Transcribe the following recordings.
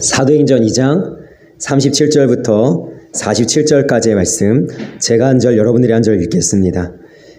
사도행전 2장 37절부터 47절까지의 말씀, 제가 한 절, 여러분들이 한 절 읽겠습니다.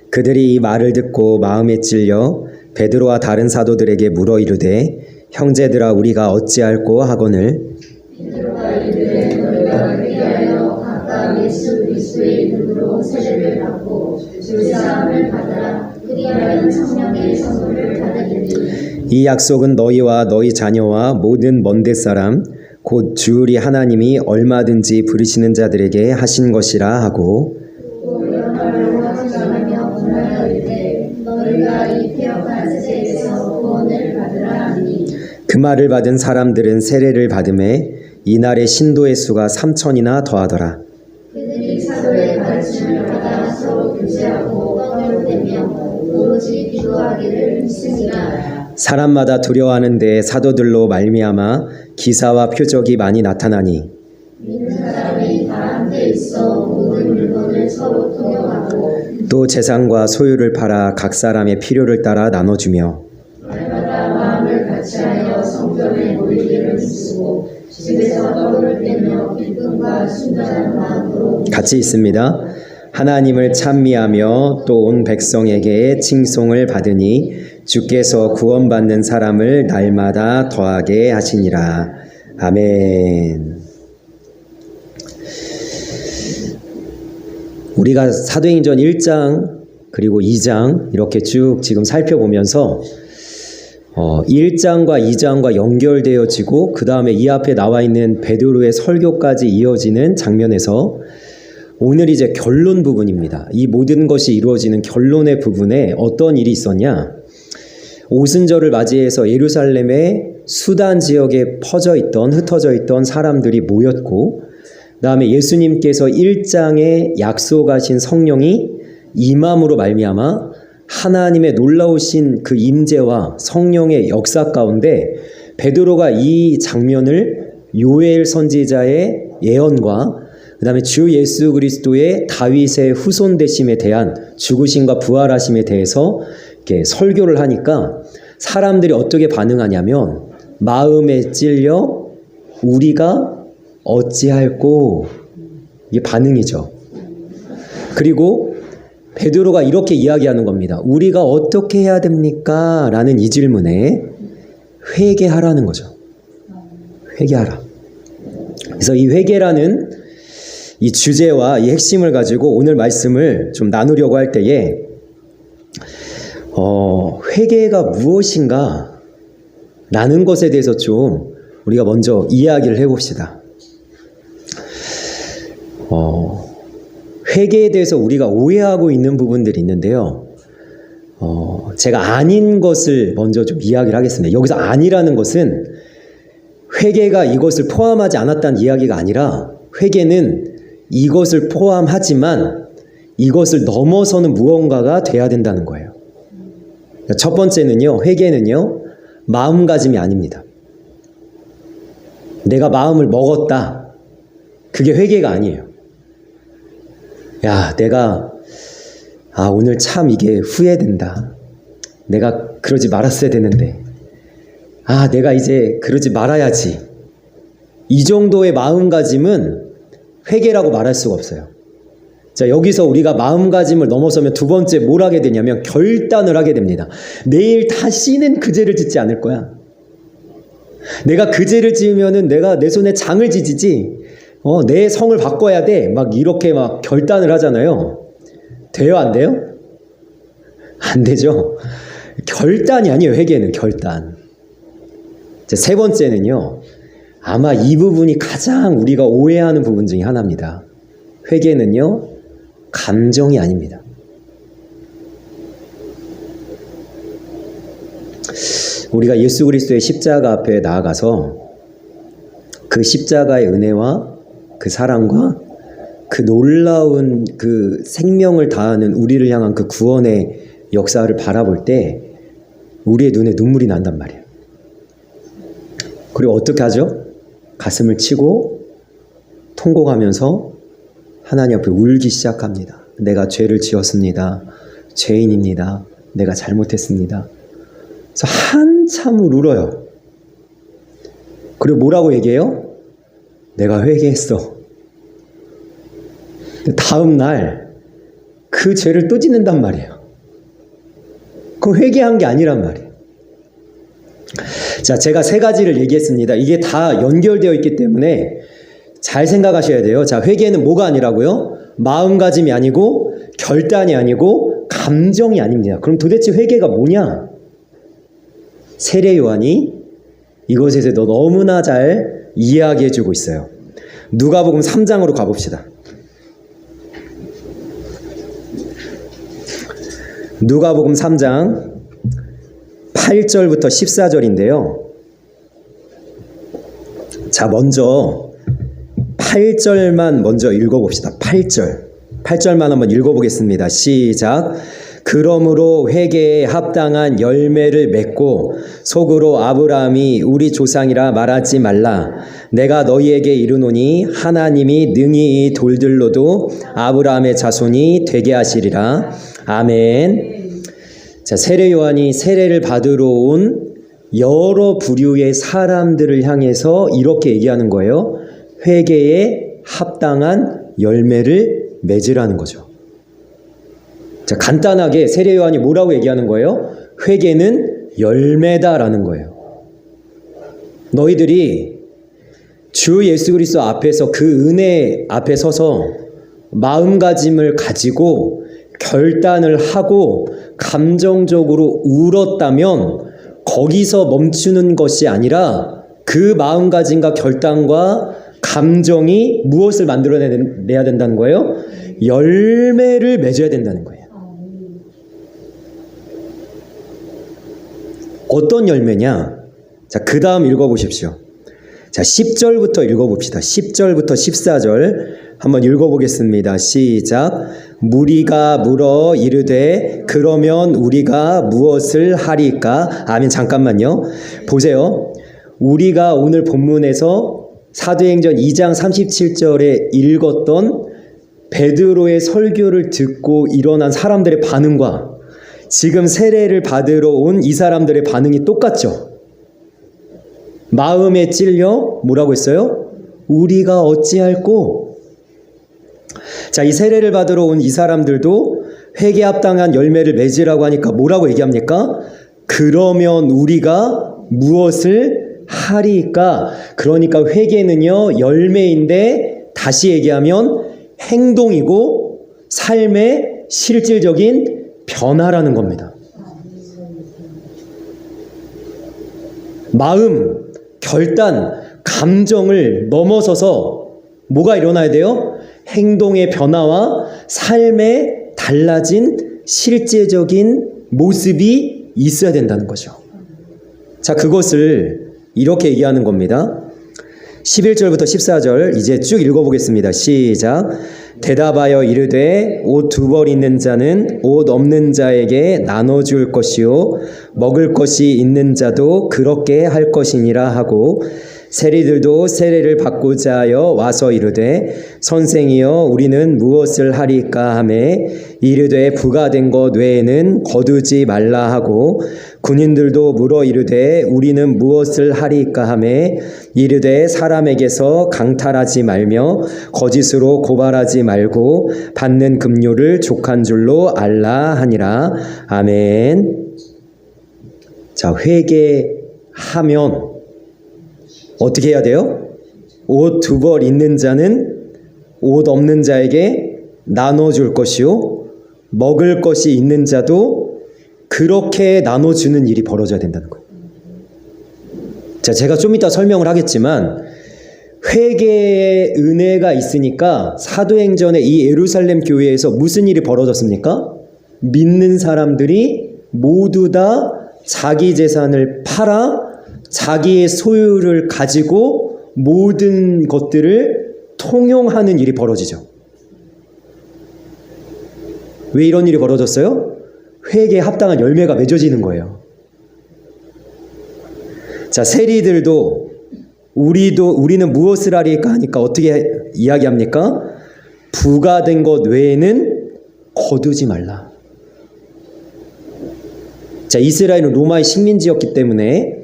그들이 이 말을 듣고 마음에 찔려 베드로와 다른 사도들에게 물어 이르되, 형제들아, 우리가 어찌할꼬 하거늘. 베드로가 이르되, 너희가 회개하여 각각 예수 그리스도의 이름으로 세례를 받고 주사함을 받으라. 그리하여 성령의 선물을 받으리니. 이 약속은 너희와 너희 자녀와 모든 먼데 사람 곧 주우리 하나님이 얼마든지 부르시는 자들에게 하신 것이라 하고, 또 영화로 확정하며 분하여이르되 너희가 이 폐역한 세대에서 구원을 받으라 하니. 그 말을 받은 사람들은 세례를 받음에 이날의 신도의 수가 3,000이나 더하더라. 그들이 사도의 가르침을 받아 서로 교제하고 떠들어대며 오로지 기도하기를 믿으니라. 사람마다 두려워하는데 사도들로 말미암아 기사와 표적이 많이 나타나니, 믿는 사람이 다 함께 있어 모든 물건을 서로 통용하고 또 재산과 소유를 팔아 각 사람의 필요를 따라 나눠주며 날마다 마음을 같이하여 성전에 모이기를 힘쓰고 집에서 떡을 떼며 기쁨과 순전한 마음으로 같이 있습니다. 하나님을 찬미하며 또 온 백성에게 칭송을 받으니 주께서 구원받는 사람을 날마다 더하게 하시니라. 아멘. 우리가 사도행전 1장 그리고 2장 이렇게 쭉 지금 살펴보면서 1장과 2장과 연결되어지고 그 다음에 이 앞에 나와 있는 베드로의 설교까지 이어지는 장면에서 오늘 이제 결론 부분입니다. 이 모든 것이 이루어지는 결론의 부분에 어떤 일이 있었냐? 오순절을 맞이해서 예루살렘의 수단 지역에 흩어져 있던 사람들이 모였고, 그 다음에 예수님께서 1장에 약속하신 성령이 임함으로 말미암아 하나님의 놀라우신 그 임재와 성령의 역사 가운데 베드로가 이 장면을 요엘 선지자의 예언과 그 다음에 주 예수 그리스도의 다윗의 후손 되심에 대한 죽으심과 부활하심에 대해서 이렇게 설교를 하니까 사람들이 어떻게 반응하냐면 마음에 찔려 우리가 어찌할꼬, 이게 반응이죠. 그리고 베드로가 이렇게 이야기하는 겁니다. 우리가 어떻게 해야 됩니까? 라는 이 질문에 회개하라는 거죠. 회개하라. 그래서 이 회개라는 이 주제와 이 핵심을 가지고 오늘 말씀을 좀 나누려고 할 때에 회개가 무엇인가 라는 것에 대해서 좀 우리가 먼저 이야기를 해봅시다. 회개에 대해서 우리가 오해하고 있는 부분들이 있는데요. 제가 아닌 것을 먼저 좀 이야기를 하겠습니다. 여기서 아니라는 것은 회개가 이것을 포함하지 않았다는 이야기가 아니라 회개는 이것을 포함하지만 이것을 넘어서는 무언가가 돼야 된다는 거예요. 첫 번째는요, 회개는요, 마음가짐이 아닙니다. 내가 마음을 먹었다. 그게 회개가 아니에요. 야, 내가 오늘 참 이게 후회된다. 내가 그러지 말았어야 되는데. 내가 이제 그러지 말아야지. 이 정도의 마음가짐은 회개라고 말할 수가 없어요. 자, 여기서 우리가 마음가짐을 넘어서면 두 번째 뭘 하게 되냐면 결단을 하게 됩니다. 내일 다시는 그 죄를 짓지 않을 거야. 내가 그 죄를 지으면은 내가 내 손에 장을 지지지. 내 성을 바꿔야 돼. 막 이렇게 막 결단을 하잖아요. 돼요, 안 돼요? 안 되죠. 결단이 아니에요. 회개는 결단. 자, 세 번째는요. 아마 이 부분이 가장 우리가 오해하는 부분 중에 하나입니다. 회개는요, 감정이 아닙니다. 우리가 예수 그리스도의 십자가 앞에 나아가서 그 십자가의 은혜와 그 사랑과 그 놀라운 그 생명을 다하는 우리를 향한 그 구원의 역사를 바라볼 때 우리의 눈에 눈물이 난단 말이에요. 그리고 어떻게 하죠? 가슴을 치고 통곡하면서 하나님 앞에 울기 시작합니다. 내가 죄를 지었습니다. 죄인입니다. 내가 잘못했습니다. 그래서 한참을 울어요. 그리고 뭐라고 얘기해요? 내가 회개했어. 다음 날 그 죄를 또 짓는단 말이에요. 그럼 회개한 게 아니란 말이에요. 자, 제가 세 가지를 얘기했습니다. 이게 다 연결되어 있기 때문에 잘 생각하셔야 돼요. 자, 회개는 뭐가 아니라고요? 마음가짐이 아니고 결단이 아니고 감정이 아닙니다. 그럼 도대체 회개가 뭐냐? 세례 요한이 이것에서 너무나 잘 이야기해 주고 있어요. 누가복음 3장으로 가봅시다. 누가복음 3장 8절부터 14절인데요. 자, 먼저 8절만 먼저 읽어봅시다. 8절만 한번 읽어보겠습니다. 시작. 그러므로 회개에 합당한 열매를 맺고 속으로 아브라함이 우리 조상이라 말하지 말라. 내가 너희에게 이르노니 하나님이 능히 이 돌들로도 아브라함의 자손이 되게 하시리라. 아멘. 자, 세례 요한이 세례를 받으러 온 여러 부류의 사람들을 향해서 이렇게 얘기하는 거예요. 회개에 합당한 열매를 맺으라는 거죠. 자, 간단하게 세례 요한이 뭐라고 얘기하는 거예요? 회개는 열매다라는 거예요. 너희들이 주 예수 그리스도 앞에서 그 은혜 앞에 서서 마음가짐을 가지고 결단을 하고 감정적으로 울었다면 거기서 멈추는 것이 아니라 그 마음가짐과 결단과 감정이 무엇을 만들어내야 된다는 거예요? 열매를 맺어야 된다는 거예요. 어떤 열매냐? 자, 그 다음 읽어보십시오. 자, 10절부터 읽어봅시다. 10절부터 14절 한번 읽어보겠습니다. 시작. 무리가 물어 이르되 그러면 우리가 무엇을 하리까? 아멘. 잠깐만요. 보세요. 우리가 오늘 본문에서 사도행전 2장 37절에 읽었던 베드로의 설교를 듣고 일어난 사람들의 반응과 지금 세례를 받으러 온 이 사람들의 반응이 똑같죠. 마음에 찔려 뭐라고 했어요? 우리가 어찌할꼬? 자, 이 세례를 받으러 온 이 사람들도 회개 합당한 열매를 맺으라고 하니까 뭐라고 얘기합니까? 그러면 우리가 무엇을 하리까? 그러니까 회개는요, 열매인데 다시 얘기하면 행동이고 삶의 실질적인 변화라는 겁니다. 마음, 결단, 감정을 넘어서서 뭐가 일어나야 돼요? 행동의 변화와 삶의 달라진 실제적인 모습이 있어야 된다는 거죠. 자, 그것을 이렇게 얘기하는 겁니다. 11절부터 14절 이제 쭉 읽어보겠습니다. 시작. 대답하여 이르되 옷 두 벌 있는 자는 옷 없는 자에게 나눠줄 것이요 먹을 것이 있는 자도 그렇게 할 것이니라 하고 세리들도 세례를 받고자 하여 와서 이르되 선생이여 우리는 무엇을 하리까 하매 이르되 부가된 것 외에는 거두지 말라 하고 군인들도 물어 이르되 우리는 무엇을 하리까 하매 이르되 사람에게서 강탈하지 말며 거짓으로 고발하지 말고 받는 급료를 족한 줄로 알라 하니라. 아멘. 자, 회개하면 어떻게 해야 돼요? 옷 두 벌 있는 자는 옷 없는 자에게 나눠줄 것이요 먹을 것이 있는 자도 그렇게 나눠주는 일이 벌어져야 된다는 거예요. 자, 제가 좀 이따 설명을 하겠지만 회개의 은혜가 있으니까 사도행전의 이 예루살렘 교회에서 무슨 일이 벌어졌습니까? 믿는 사람들이 모두 다 자기 재산을 팔아 자기의 소유를 가지고 모든 것들을 통용하는 일이 벌어지죠. 왜 이런 일이 벌어졌어요? 회개에 합당한 열매가 맺어지는 거예요. 자, 세리들도 우리는 무엇을 하리까 하니까 어떻게 이야기합니까? 부가된 것 외에는 거두지 말라. 자, 이스라엘은 로마의 식민지였기 때문에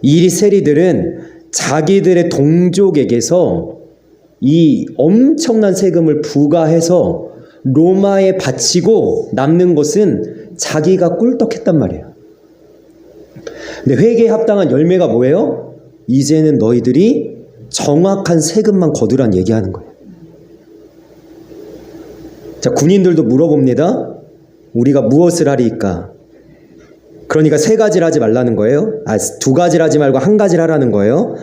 이 세리들은 자기들의 동족에게서 이 엄청난 세금을 부과해서 로마에 바치고 남는 것은 자기가 꿀떡했단 말이에요. 근데 회개에 합당한 열매가 뭐예요? 이제는 너희들이 정확한 세금만 거두란 얘기하는 거예요. 자, 군인들도 물어봅니다. 우리가 무엇을 하리까? 그러니까 세 가지를 하지 말라는 거예요. 두 가지를 하지 말고 한 가지를 하라는 거예요.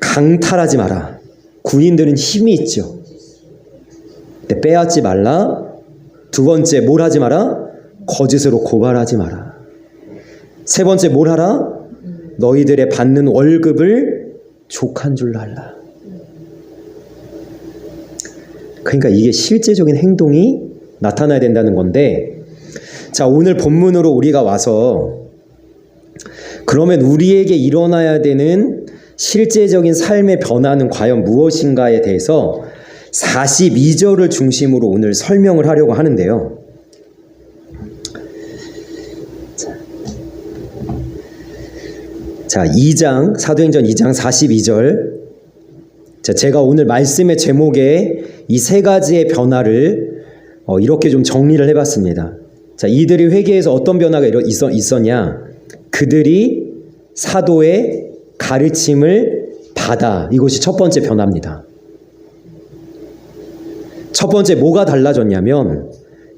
강탈하지 마라. 군인들은 힘이 있죠. 근데 빼앗지 말라. 두 번째, 뭘 하지 마라? 거짓으로 고발하지 마라. 세 번째, 뭘 하라? 너희들의 받는 월급을 족한 줄로 하라. 그러니까 이게 실제적인 행동이 나타나야 된다는 건데, 자, 오늘 본문으로 우리가 와서 그러면 우리에게 일어나야 되는 실제적인 삶의 변화는 과연 무엇인가에 대해서 42절을 중심으로 오늘 설명을 하려고 하는데요. 자, 2장, 사도행전 2장 42절. 자, 제가 오늘 말씀의 제목에 이 세 가지의 변화를 이렇게 좀 정리를 해봤습니다. 자, 이들이 회개에서 어떤 변화가 있었냐? 그들이 사도의 가르침을 받아. 이것이 첫 번째 변화입니다. 첫 번째 뭐가 달라졌냐면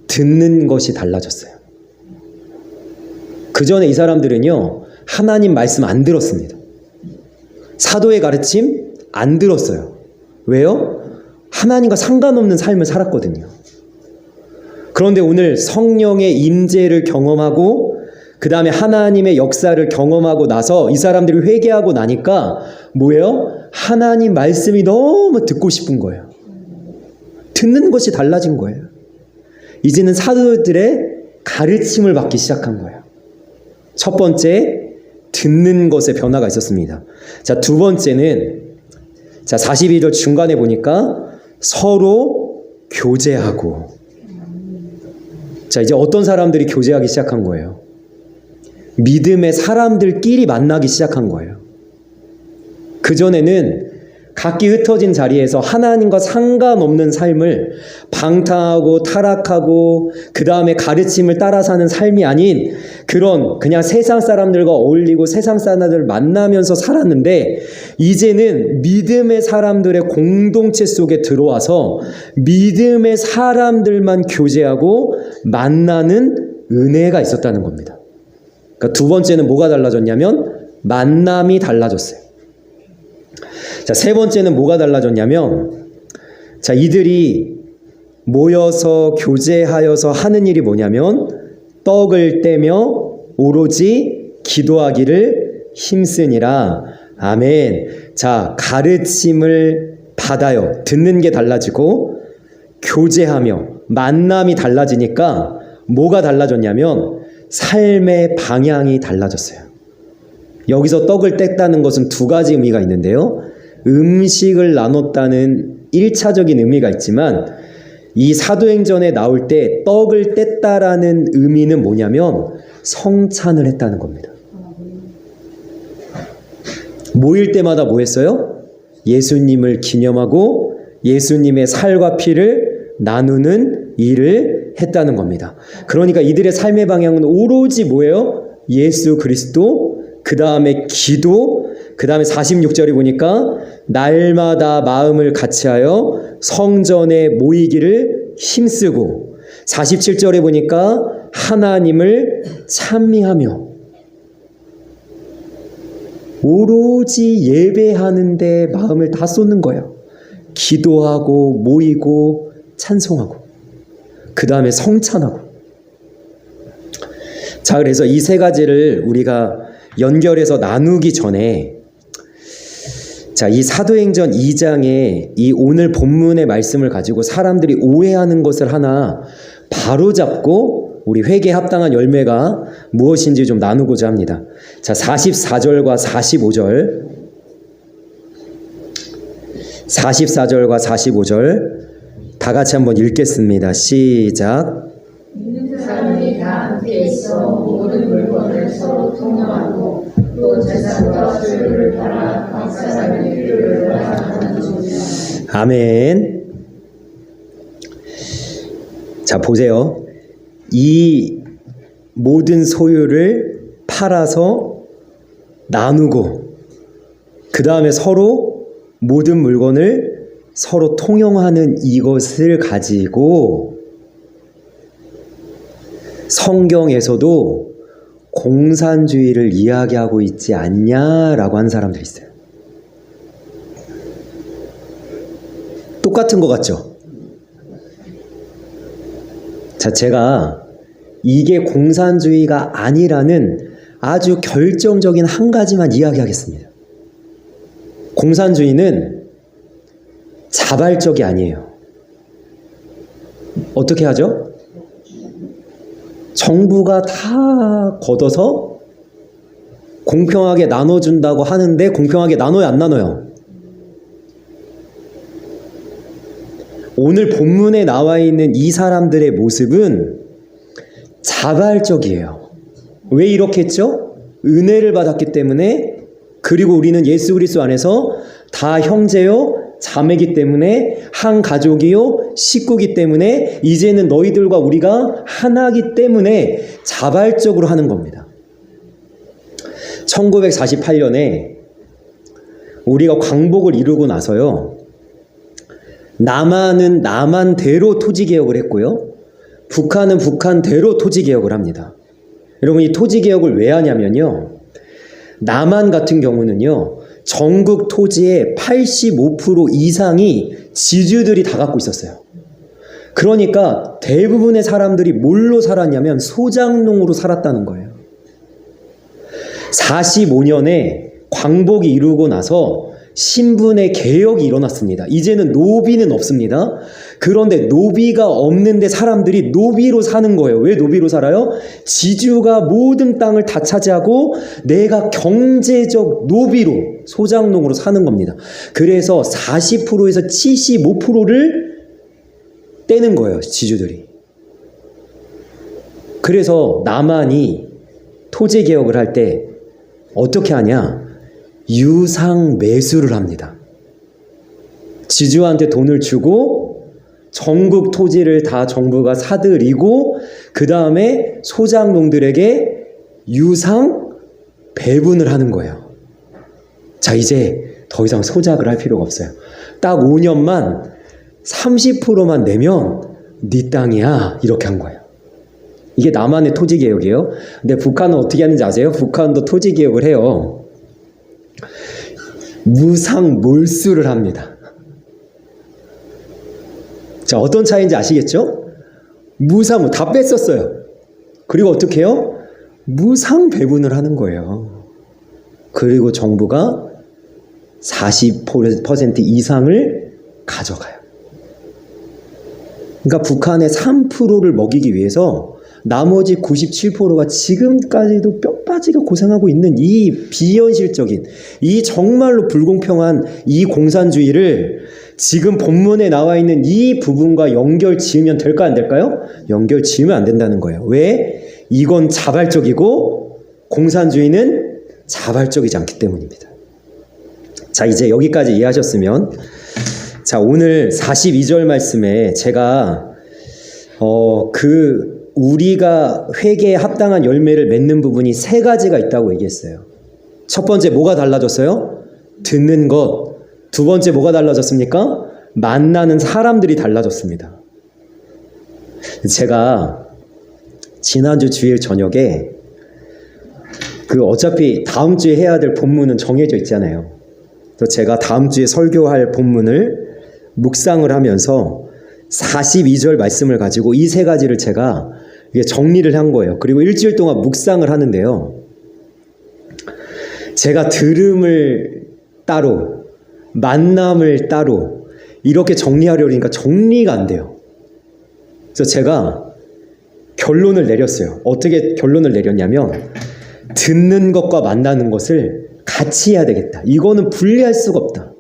듣는 것이 달라졌어요. 그 전에 이 사람들은요, 하나님 말씀 안 들었습니다. 사도의 가르침 안 들었어요. 왜요? 하나님과 상관없는 삶을 살았거든요. 그런데 오늘 성령의 임재를 경험하고 그 다음에 하나님의 역사를 경험하고 나서 이 사람들이 회개하고 나니까 뭐예요? 하나님 말씀이 너무 듣고 싶은 거예요. 듣는 것이 달라진 거예요. 이제는 사도들의 가르침을 받기 시작한 거예요. 첫 번째, 듣는 것에 변화가 있었습니다. 자, 두 번째는, 자, 42절 중간에 보니까 서로 교제하고. 자, 이제 어떤 사람들이 교제하기 시작한 거예요? 믿음의 사람들끼리 만나기 시작한 거예요. 그전에는 각기 흩어진 자리에서 하나님과 상관없는 삶을 방탕하고 타락하고 그 다음에 가르침을 따라 사는 삶이 아닌 그런 그냥 세상 사람들과 어울리고 세상 사람들을 만나면서 살았는데, 이제는 믿음의 사람들의 공동체 속에 들어와서 믿음의 사람들만 교제하고 만나는 은혜가 있었다는 겁니다. 그러니까 두 번째는 뭐가 달라졌냐면 만남이 달라졌어요. 자, 세 번째는 뭐가 달라졌냐면, 자, 이들이 모여서 교제하여서 하는 일이 뭐냐면 떡을 떼며 오로지 기도하기를 힘쓰니라. 아멘. 자, 가르침을 받아요. 듣는 게 달라지고 교제하며 만남이 달라지니까 뭐가 달라졌냐면 삶의 방향이 달라졌어요. 여기서 떡을 뗐다는 것은 두 가지 의미가 있는데요. 음식을 나눴다는 1차적인 의미가 있지만 이 사도행전에 나올 때 떡을 뗐다라는 의미는 뭐냐면 성찬을 했다는 겁니다. 모일 때마다 뭐 했어요? 예수님을 기념하고 예수님의 살과 피를 나누는 일을 했다는 겁니다. 그러니까 이들의 삶의 방향은 오로지 뭐예요? 예수 그리스도, 그 다음에 기도, 그 다음에 46절에 보니까 날마다 마음을 같이하여 성전에 모이기를 힘쓰고, 47절에 보니까 하나님을 찬미하며, 오로지 예배하는 데 마음을 다 쏟는 거예요. 기도하고 모이고 찬송하고 그 다음에 성찬하고. 자, 그래서 이 세 가지를 우리가 연결해서 나누기 전에, 자, 이 사도행전 2장에 이 오늘 본문의 말씀을 가지고 사람들이 오해하는 것을 하나 바로잡고 우리 회개에 합당한 열매가 무엇인지 좀 나누고자 합니다. 자, 44절과 45절, 44절과 45절 다 같이 한번 읽겠습니다. 시작. 믿는 사람이 다 함께 있어 모든 물건을 서로 통용하고 또 재산과 소유를 팔아 각 사람 사람이 필요를 아멘. 자, 보세요. 이 모든 소유를 팔아서 나누고 그 다음에 서로 모든 물건을 서로 통용하는 이것을 가지고 성경에서도 공산주의를 이야기하고 있지 않냐라고 하는 사람들이 있어요. 똑같은 것 같죠? 자, 제가 이게 공산주의가 아니라는 아주 결정적인 한 가지만 이야기하겠습니다. 공산주의는 자발적이 아니에요. 어떻게 하죠? 정부가 다 걷어서 공평하게 나눠준다고 하는데 공평하게 나눠요, 안 나눠요? 오늘 본문에 나와 있는 이 사람들의 모습은 자발적이에요. 왜 이렇게 했죠? 은혜를 받았기 때문에, 그리고 우리는 예수 그리스도 안에서 다 형제요 자매이기 때문에, 한 가족이요 식구이기 때문에, 이제는 너희들과 우리가 하나이기 때문에 자발적으로 하는 겁니다. 1948년에 우리가 광복을 이루고 나서요, 남한은 남한대로 토지개혁을 했고요, 북한은 북한대로 토지개혁을 합니다. 여러분, 이 토지개혁을 왜 하냐면요, 남한 같은 경우는요, 전국 토지의 85% 이상이 지주들이 다 갖고 있었어요. 그러니까 대부분의 사람들이 뭘로 살았냐면 소작농으로 살았다는 거예요. 45년에 광복이 이루고 나서 신분의 개혁이 일어났습니다. 이제는 노비는 없습니다. 그런데 노비가 없는데 사람들이 노비로 사는 거예요. 왜 노비로 살아요? 지주가 모든 땅을 다 차지하고 내가 경제적 노비로, 소작농으로 사는 겁니다. 그래서 40%에서 75%를 떼는 거예요, 지주들이. 그래서 남한이 토지개혁을 할 때 어떻게 하냐? 유상 매수를 합니다. 지주한테 돈을 주고 전국 토지를 다 정부가 사들이고, 그 다음에 소작농들에게 유상 배분을 하는 거예요. 자, 이제 더 이상 소작을 할 필요가 없어요. 딱 5년만 30%만 내면 네 땅이야, 이렇게 한 거예요. 이게 남한의 토지개혁이에요. 근데 북한은 어떻게 하는지 아세요? 북한도 토지개혁을 해요. 무상 몰수를 합니다. 자, 어떤 차이인지 아시겠죠? 무상, 다 뺐었어요. 그리고 어떻게 해요? 무상 배분을 하는 거예요. 그리고 정부가 40% 이상을 가져가요. 그러니까 북한의 3%를 먹이기 위해서 나머지 97%가 지금까지도 뼈빠지게 고생하고 있는 이 비현실적인, 이 정말로 불공평한 이 공산주의를 지금 본문에 나와 있는 이 부분과 연결 지으면 될까, 안 될까요? 연결 지으면 안 된다는 거예요. 왜? 이건 자발적이고 공산주의는 자발적이지 않기 때문입니다. 자, 이제 여기까지 이해하셨으면, 자, 오늘 42절 말씀에 제가 우리가 회개에 합당한 열매를 맺는 부분이 세 가지가 있다고 얘기했어요. 첫 번째, 뭐가 달라졌어요? 듣는 것. 두 번째, 뭐가 달라졌습니까? 만나는 사람들이 달라졌습니다. 제가 지난주 주일 저녁에 어차피 다음 주에 해야 될 본문은 정해져 있잖아요. 그래서 제가 다음 주에 설교할 본문을 묵상을 하면서 42절 말씀을 가지고 이 세 가지를 제가 정리를 한 거예요. 그리고 일주일 동안 묵상을 하는데요, 제가 들음을 따로, 만남을 따로 이렇게 정리하려니까 정리가 안 돼요. 그래서 제가 결론을 내렸어요. 어떻게 결론을 내렸냐면, 듣는 것과 만나는 것을 같이 해야 되겠다. 이거는 분리할 수가 없다.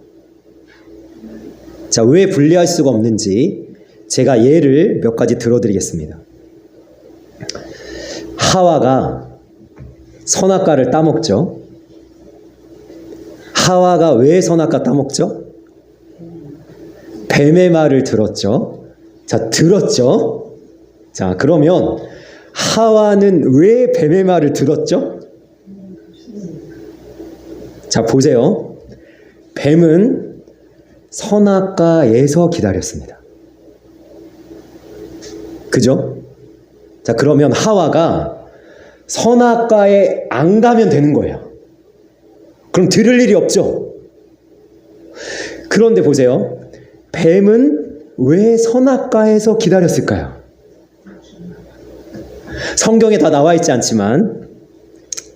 자, 왜 분리할 수가 없는지 제가 예를 몇 가지 들어드리겠습니다. 하와가 선악과를 따먹죠. 하와가 왜 선악과 따먹죠? 뱀의 말을 들었죠. 자, 들었죠. 자, 그러면 하와는 왜 뱀의 말을 들었죠? 자, 보세요. 뱀은 선악과에서 기다렸습니다. 그죠? 자, 그러면 하와가 선악과에 안 가면 되는 거예요. 그럼 들을 일이 없죠. 그런데 보세요. 뱀은 왜 선악과에서 기다렸을까요? 성경에 다 나와 있지 않지만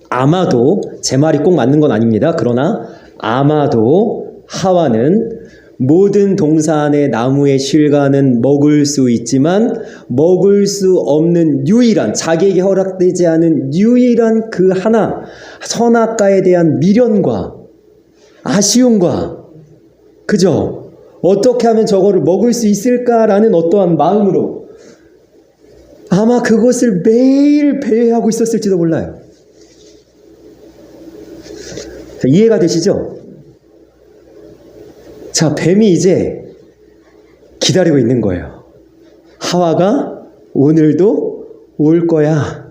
아마도, 제 말이 꼭 맞는 건 아닙니다. 그러나 아마도 하와는 모든 동산의 나무의 실과는 먹을 수 있지만 먹을 수 없는 유일한, 자기에게 허락되지 않은 유일한 그 하나, 선악과에 대한 미련과 아쉬움과, 그죠? 어떻게 하면 저거를 먹을 수 있을까라는 어떠한 마음으로 아마 그것을 매일 배회하고 있었을지도 몰라요. 자, 이해가 되시죠? 자, 뱀이 이제 기다리고 있는 거예요. 하와가 오늘도 올 거야.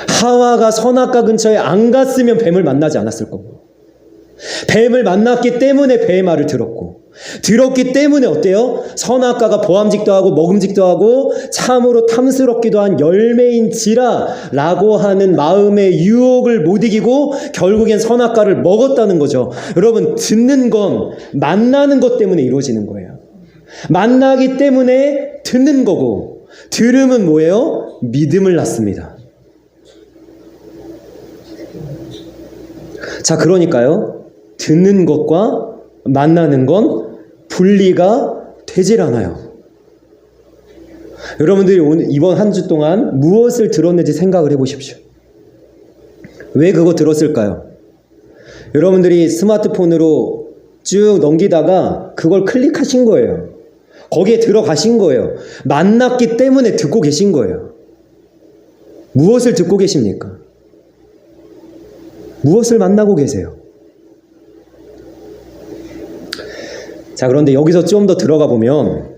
하와가 선악과 근처에 안 갔으면 뱀을 만나지 않았을 거고, 뱀을 만났기 때문에 뱀의 말을 들었기 때문에 어때요? 선악과가 보암직도 하고 먹음직도 하고 참으로 탐스럽기도 한 열매인지라 라고 하는 마음의 유혹을 못 이기고 결국엔 선악과를 먹었다는 거죠. 여러분, 듣는 건 만나는 것 때문에 이루어지는 거예요. 만나기 때문에 듣는 거고, 들음은 뭐예요? 믿음을 낳습니다. 자, 그러니까요, 듣는 것과 만나는 건 분리가 되질 않아요. 여러분들이 오늘 이번 한 주 동안 무엇을 들었는지 생각을 해보십시오. 왜 그거 들었을까요? 여러분들이 스마트폰으로 쭉 넘기다가 그걸 클릭하신 거예요. 거기에 들어가신 거예요. 만났기 때문에 듣고 계신 거예요. 무엇을 듣고 계십니까? 무엇을 만나고 계세요? 자, 그런데 여기서 좀 더 들어가 보면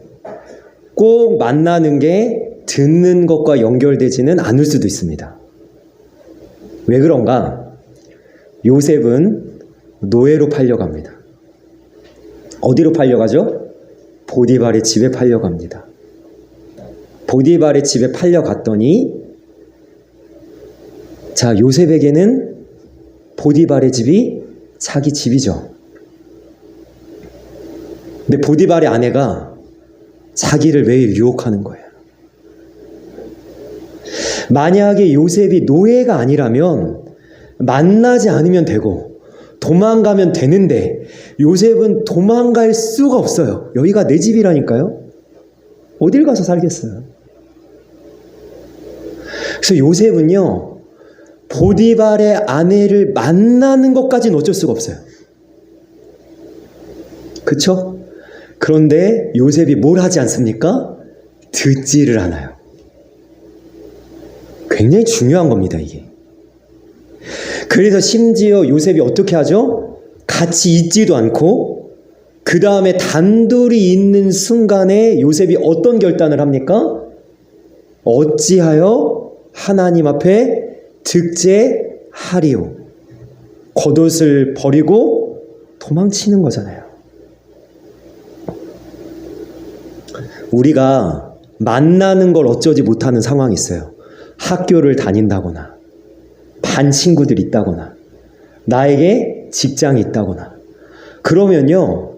꼭 만나는 게 듣는 것과 연결되지는 않을 수도 있습니다. 왜 그런가? 요셉은 노예로 팔려갑니다. 어디로 팔려가죠? 보디발의 집에 팔려갑니다. 보디발의 집에 팔려갔더니, 자, 요셉에게는 보디발의 집이 자기 집이죠. 근데 보디발의 아내가 자기를 매일 유혹하는 거예요. 만약에 요셉이 노예가 아니라면 만나지 않으면 되고 도망가면 되는데 요셉은 도망갈 수가 없어요. 여기가 내 집이라니까요. 어딜 가서 살겠어요. 그래서 요셉은요, 보디발의 아내를 만나는 것까지는 어쩔 수가 없어요. 그쵸? 그런데 요셉이 뭘 하지 않습니까? 듣지를 않아요. 굉장히 중요한 겁니다, 이게. 그래서 심지어 요셉이 어떻게 하죠? 같이 있지도 않고 그 다음에 단둘이 있는 순간에 요셉이 어떤 결단을 합니까? 어찌하여 하나님 앞에 득제하리요. 겉옷을 버리고 도망치는 거잖아요. 우리가 만나는 걸 어쩌지 못하는 상황이 있어요. 학교를 다닌다거나, 반 친구들이 있다거나, 나에게 직장이 있다거나. 그러면요,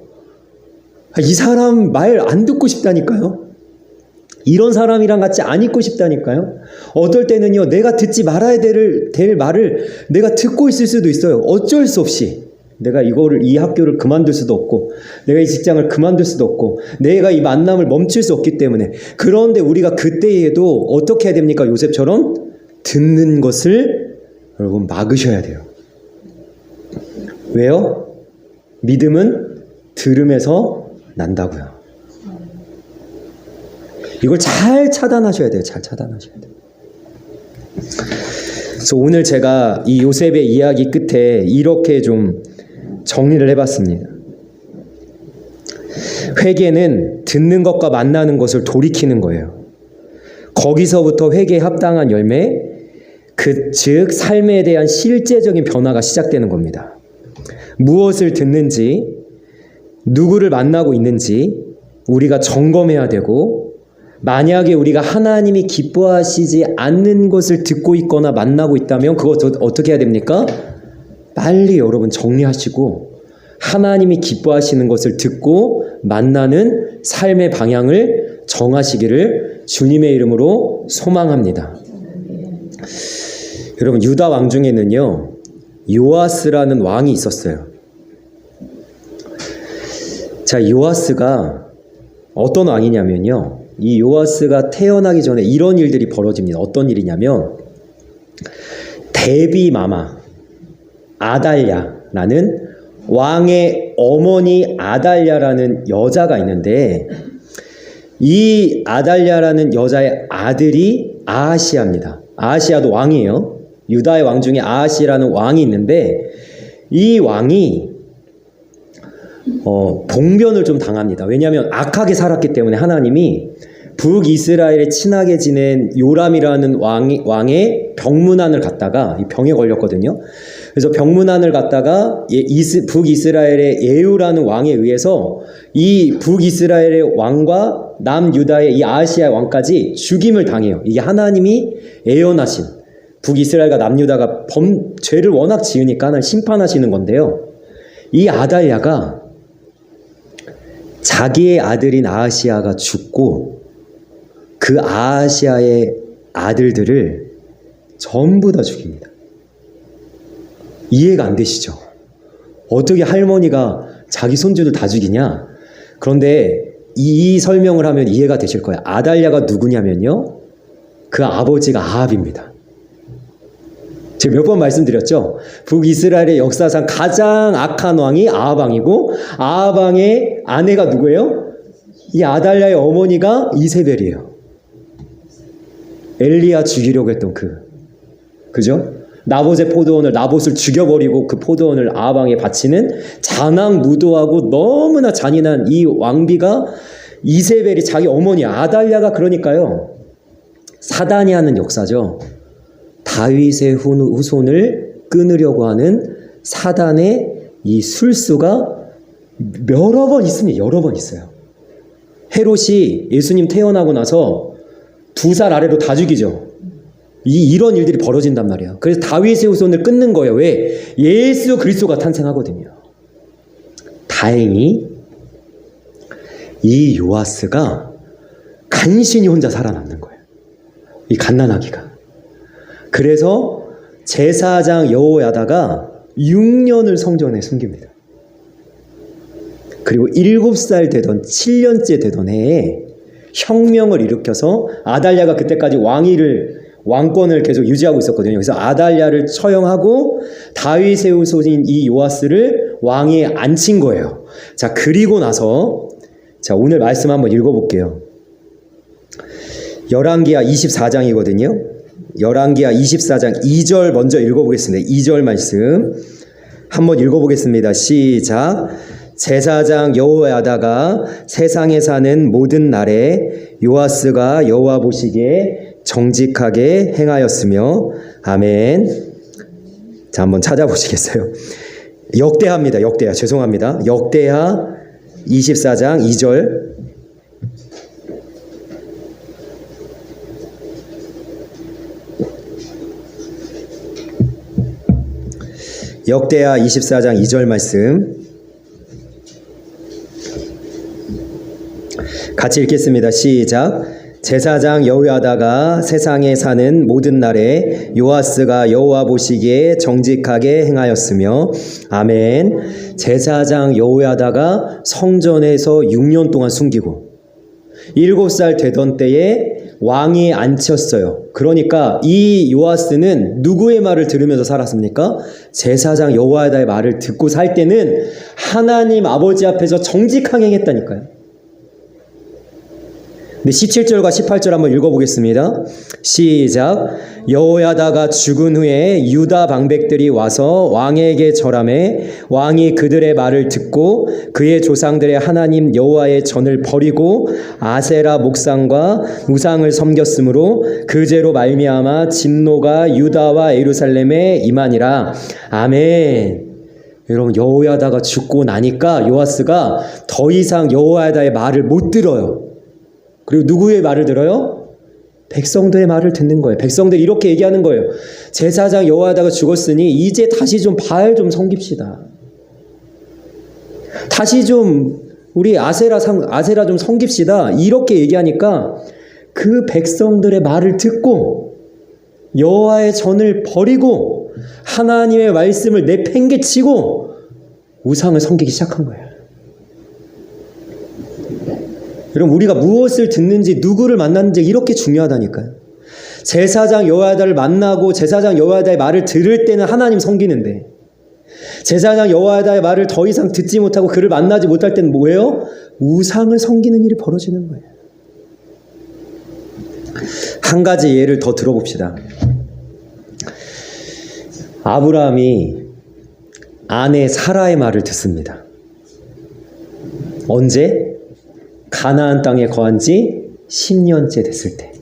이 사람 말 안 듣고 싶다니까요. 이런 사람이랑 같이 안 있고 싶다니까요. 어떨 때는요, 내가 듣지 말아야 될 말을 내가 듣고 있을 수도 있어요. 어쩔 수 없이. 내가 이 학교를 그만둘 수도 없고, 내가 이 직장을 그만둘 수도 없고, 내가 이 만남을 멈출 수 없기 때문에. 그런데 우리가 그때에도 어떻게 해야 됩니까? 요셉처럼 듣는 것을 여러분 막으셔야 돼요. 왜요? 믿음은 들음에서 난다고요. 이걸 잘 차단하셔야 돼요. 잘 차단하셔야 돼요. 그래서 오늘 제가 이 요셉의 이야기 끝에 이렇게 좀 정리를 해봤습니다. 회개는 듣는 것과 만나는 것을 돌이키는 거예요. 거기서부터 회개에 합당한 열매, 즉 삶에 대한 실제적인 변화가 시작되는 겁니다. 무엇을 듣는지, 누구를 만나고 있는지 우리가 점검해야 되고, 만약에 우리가 하나님이 기뻐하시지 않는 것을 듣고 있거나 만나고 있다면 그것 어떻게 해야 됩니까? 빨리 여러분 정리하시고 하나님이 기뻐하시는 것을 듣고 만나는 삶의 방향을 정하시기를 주님의 이름으로 소망합니다. 여러분, 유다 왕 중에는요, 요아스라는 왕이 있었어요. 자, 요아스가 어떤 왕이냐면요, 이 요아스가 태어나기 전에 이런 일들이 벌어집니다. 어떤 일이냐면, 데비 마마 아달랴라는 왕의 어머니 아달랴라는 여자가 있는데, 이 아달랴라는 여자의 아들이 아하시아입니다. 아하시아도 왕이에요. 유다의 왕 중에 아하시라는 왕이 있는데, 이 왕이 봉변을 좀 당합니다. 왜냐하면 악하게 살았기 때문에 하나님이 북이스라엘에 친하게 지낸 요람이라는 왕의 병문안을 갖다가, 이 병에 걸렸거든요. 그래서 병문안을 갖다가 북이스라엘의 예후라는 왕에 의해서 이 북이스라엘의 왕과 남유다의 이 아하시아 왕까지 죽임을 당해요. 이게 하나님이 예언하신, 북이스라엘과 남유다가 죄를 워낙 지으니까 하나님 심판하시는 건데요. 이 아달랴가 자기의 아들인 아하시아가 죽고 그 아하시아의 아들들을 전부 다 죽입니다. 이해가 안 되시죠? 어떻게 할머니가 자기 손주들 다 죽이냐? 그런데 이 설명을 하면 이해가 되실 거예요. 아달랴가 누구냐면요, 그 아버지가 아합입니다. 제가 몇 번 말씀드렸죠? 북이스라엘의 역사상 가장 악한 왕이 아합 왕이고, 아합 왕의 아내가 누구예요? 이 아달랴의 어머니가 이세벨이에요. 엘리야 죽이려고 했던 그죠? 나봇의 포도원을, 나봇을 죽여버리고 그 포도원을 아합 왕에 바치는 잔악무도하고 너무나 잔인한 이 왕비가 이세벨이 자기 어머니 아달랴가, 그러니까요, 사단이 하는 역사죠. 다윗의 후손을 끊으려고 하는 사단의 이 술수가 여러 번 있습니다. 여러 번 있어요. 헤롯이 예수님 태어나고 나서 2살 아래로 다 죽이죠. 이런 일들이 벌어진단 말이에요. 그래서 다윗의 후손을 끊는 거예요. 왜? 예수 그리스도가 탄생하거든요. 다행히 이 요아스가 간신히 혼자 살아남는 거예요. 이 갓난아기가. 그래서 제사장 여호야다가 6년을 성전에 숨깁니다. 그리고 7살 되던, 7년째 되던 해에 혁명을 일으켜서, 아달랴가 그때까지 왕권을 계속 유지하고 있었거든요. 그래서 아달랴를 처형하고 다윗의 후손인 이 요아스를 왕위에 앉힌 거예요. 자, 그리고 나서, 자, 오늘 말씀 한번 읽어볼게요. 열왕기하 24장이거든요. 열왕기하 24장 2절 먼저 읽어보겠습니다. 2절 말씀 한번 읽어보겠습니다. 시작. 제사장 여호야다가 세상에 사는 모든 날에 요아스가 여호와 보시기에 정직하게 행하였으며, 아멘. 자, 한번 찾아보시겠어요? 역대하입니다. 역대하. 죄송합니다. 역대하 24장 2절. 역대하 24장 2절 말씀 같이 읽겠습니다. 시작. 제사장 여호야다가 세상에 사는 모든 날에 요아스가 여호와 보시기에 정직하게 행하였으며, 아멘. 제사장 여호야다가 성전에서 6년 동안 숨기고 7살 되던 때에 왕위에 앉혔어요. 그러니까 이 요아스는 누구의 말을 들으면서 살았습니까? 제사장 여호야다의 말을 듣고 살 때는 하나님 아버지 앞에서 정직하게 행했다니까요. 네, 17절과 18절 한번 읽어보겠습니다. 시작. 여호야다가 죽은 후에 유다 방백들이 와서 왕에게 절하매 왕이 그들의 말을 듣고 그의 조상들의 하나님 여호와의 전을 버리고 아세라 목상과 우상을 섬겼으므로 그 죄로 말미암아 진노가 유다와 예루살렘에 임하니라. 아멘. 여러분, 여호야다가 죽고 나니까 요아스가 더 이상 여호야다의 말을 못 들어요. 그리고 누구의 말을 들어요? 백성들의 말을 듣는 거예요. 백성들이 이렇게 얘기하는 거예요. 제사장 여호야다가 죽었으니 이제 다시 좀 바알 좀 섬깁시다. 다시 좀 우리 아세라 좀 섬깁시다. 이렇게 얘기하니까 그 백성들의 말을 듣고 여호와의 전을 버리고 하나님의 말씀을 내팽개치고 우상을 섬기기 시작한 거예요. 여러분, 우리가 무엇을 듣는지 누구를 만났는지 이렇게 중요하다니까요. 제사장 여호야다를 만나고 제사장 여호야다의 말을 들을 때는 하나님 섬기는데 제사장 여호야다의 말을 더 이상 듣지 못하고 그를 만나지 못할 때는 뭐예요? 우상을 섬기는 일이 벌어지는 거예요. 한 가지 예를 더 들어봅시다. 아브라함이 아내 사라의 말을 듣습니다. 언제? 가나안 땅에 거한 지 10년째 됐을 때.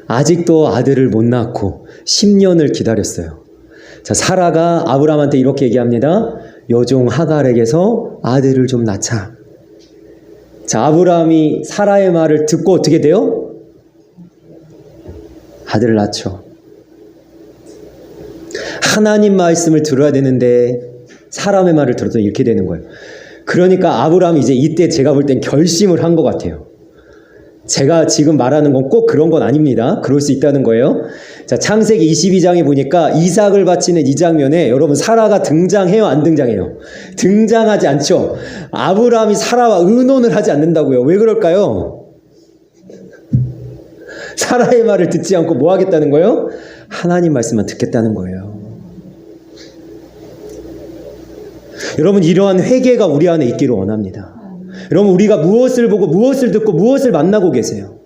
아직도 아들을 못 낳고 10년을 기다렸어요. 자, 사라가 아브라함한테 이렇게 얘기합니다. 여종 하갈에게서 아들을 좀 낳자. 자, 아브라함이 사라의 말을 듣고 어떻게 돼요? 아들을 낳죠. 하나님 말씀을 들어야 되는데 사람의 말을 들어도 이렇게 되는 거예요. 그러니까 아브라함이 이제 이때 제가 볼 땐 결심을 한 것 같아요. 제가 지금 말하는 건 꼭 그런 건 아닙니다. 그럴 수 있다는 거예요. 자, 창세기 22장에 보니까 이삭을 바치는 이 장면에 여러분 사라가 등장해요? 안 등장해요? 등장하지 않죠. 아브라함이 사라와 의논을 하지 않는다고요. 왜 그럴까요? 사라의 말을 듣지 않고 뭐 하겠다는 거예요? 하나님 말씀만 듣겠다는 거예요. 여러분, 이러한 회개가 우리 안에 있기를 원합니다. 여러분, 우리가 무엇을 보고 무엇을 듣고 무엇을 만나고 계세요?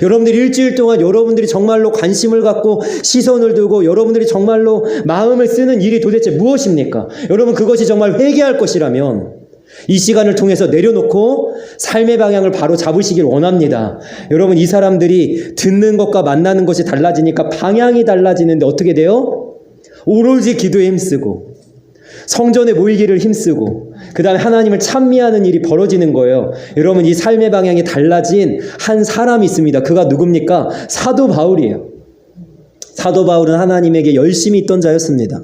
여러분들이 일주일 동안 여러분들이 정말로 관심을 갖고 시선을 두고 여러분들이 정말로 마음을 쓰는 일이 도대체 무엇입니까? 여러분, 그것이 정말 회개할 것이라면 이 시간을 통해서 내려놓고 삶의 방향을 바로 잡으시길 원합니다. 여러분, 이 사람들이 듣는 것과 만나는 것이 달라지니까 방향이 달라지는데 어떻게 돼요? 오로지 기도에 힘쓰고 성전에 모이기를 힘쓰고 그 다음에 하나님을 찬미하는 일이 벌어지는 거예요. 여러분, 이 삶의 방향이 달라진 한 사람이 있습니다. 그가 누굽니까? 사도 바울이에요. 사도 바울은 하나님에게 열심히 있던 자였습니다.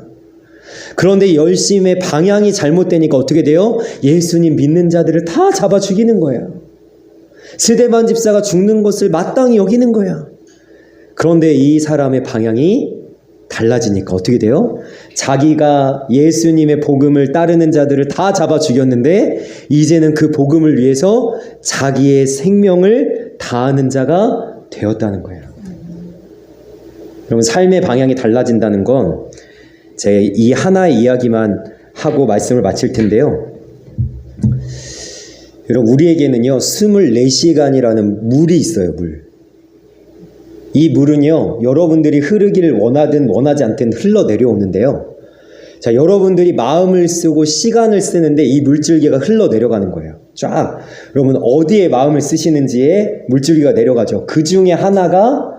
그런데 이 열심의 방향이 잘못되니까 어떻게 돼요? 예수님 믿는 자들을 다 잡아 죽이는 거예요. 스데반 집사가 죽는 것을 마땅히 여기는 거야. 그런데 이 사람의 방향이 달라지니까 어떻게 돼요? 자기가 예수님의 복음을 따르는 자들을 다 잡아 죽였는데 이제는 그 복음을 위해서 자기의 생명을 다하는 자가 되었다는 거예요. 여러분, 삶의 방향이 달라진다는 건 제 이 하나의 이야기만 하고 말씀을 마칠 텐데요. 여러분, 우리에게는요 24시간이라는 물이 있어요. 이 물은요 여러분들이 흐르기를 원하든 원하지 않든 흘러내려오는데요. 자, 여러분들이 마음을 쓰고 시간을 쓰는데 이 물줄기가 흘러내려가는 거예요. 쫙. 여러분, 어디에 마음을 쓰시는지에 물줄기가 내려가죠. 그 중에 하나가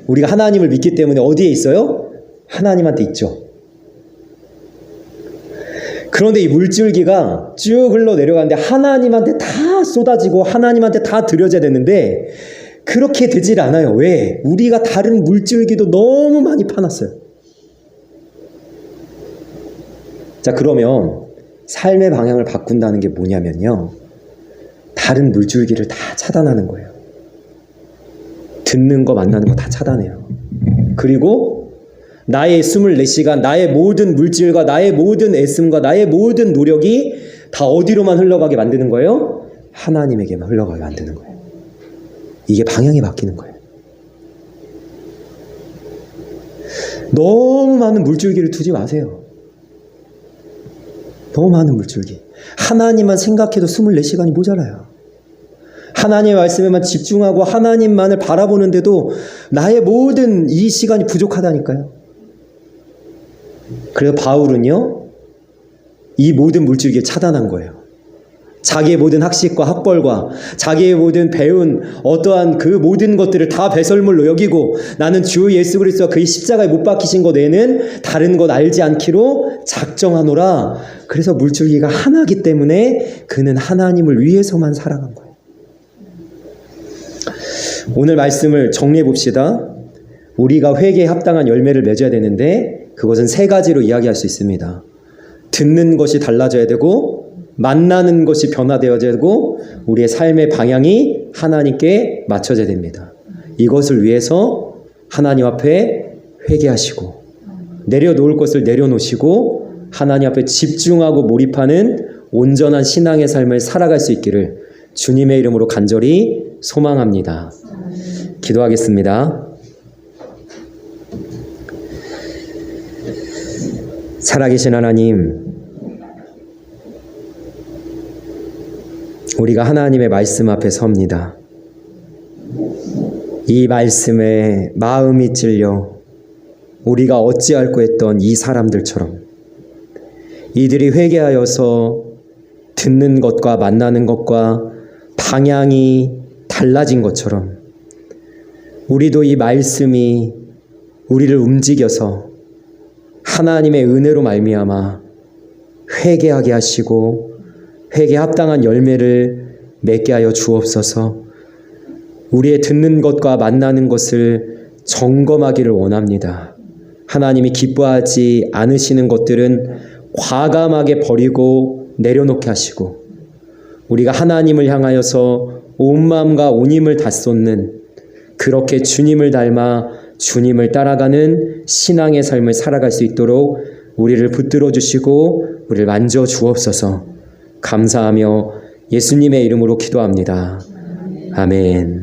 우리가 하나님을 믿기 때문에 어디에 있어요? 하나님한테 있죠. 그런데 이 물줄기가 쭉 흘러내려가는데 하나님한테 다 쏟아지고 하나님한테 다 드려져야 되는데 그렇게 되질 않아요. 왜? 우리가 다른 물줄기도 너무 많이 파놨어요. 자, 그러면 삶의 방향을 바꾼다는 게 뭐냐면요, 다른 물줄기를 다 차단하는 거예요. 듣는 거 만나는 거 다 차단해요. 그리고 나의 24시간, 나의 모든 물질과 나의 모든 애씀과 나의 모든 노력이 다 어디로만 흘러가게 만드는 거예요? 하나님에게만 흘러가게 만드는 거예요. 이게 방향이 바뀌는 거예요. 너무 많은 물줄기를 두지 마세요. 너무 많은 물줄기. 하나님만 생각해도 24시간이 모자라요. 하나님의 말씀에만 집중하고 하나님만을 바라보는데도 나의 모든 이 시간이 부족하다니까요. 그래서 바울은요, 이 모든 물줄기를 차단한 거예요. 자기의 모든 학식과 학벌과 자기의 모든 배운 어떠한 그 모든 것들을 다 배설물로 여기고 나는 주 예수 그리스도와 그의 십자가에 못 박히신 것 외에는 다른 것 알지 않기로 작정하노라. 그래서 물줄기가 하나이기 때문에 그는 하나님을 위해서만 살아간 거예요. 오늘 말씀을 정리해 봅시다. 우리가 회개에 합당한 열매를 맺어야 되는데 그것은 세 가지로 이야기할 수 있습니다. 듣는 것이 달라져야 되고, 만나는 것이 변화되어야 되고, 우리의 삶의 방향이 하나님께 맞춰져야 됩니다. 이것을 위해서 하나님 앞에 회개하시고 내려놓을 것을 내려놓으시고 하나님 앞에 집중하고 몰입하는 온전한 신앙의 삶을 살아갈 수 있기를 주님의 이름으로 간절히 소망합니다. 기도하겠습니다. 살아계신 하나님, 우리가 하나님의 말씀 앞에 섭니다. 이 말씀에 마음이 찔려 우리가 어찌할꼬 했던 이 사람들처럼 이들이 회개하여서 듣는 것과 만나는 것과 방향이 달라진 것처럼 우리도 이 말씀이 우리를 움직여서 하나님의 은혜로 말미암아 회개하게 하시고 회개에 합당한 열매를 맺게 하여 주옵소서. 우리의 듣는 것과 만나는 것을 점검하기를 원합니다. 하나님이 기뻐하지 않으시는 것들은 과감하게 버리고 내려놓게 하시고 우리가 하나님을 향하여서 온 마음과 온 힘을 다 쏟는, 그렇게 주님을 닮아 주님을 따라가는 신앙의 삶을 살아갈 수 있도록 우리를 붙들어 주시고 우리를 만져 주옵소서. 감사하며 예수님의 이름으로 기도합니다. 아멘.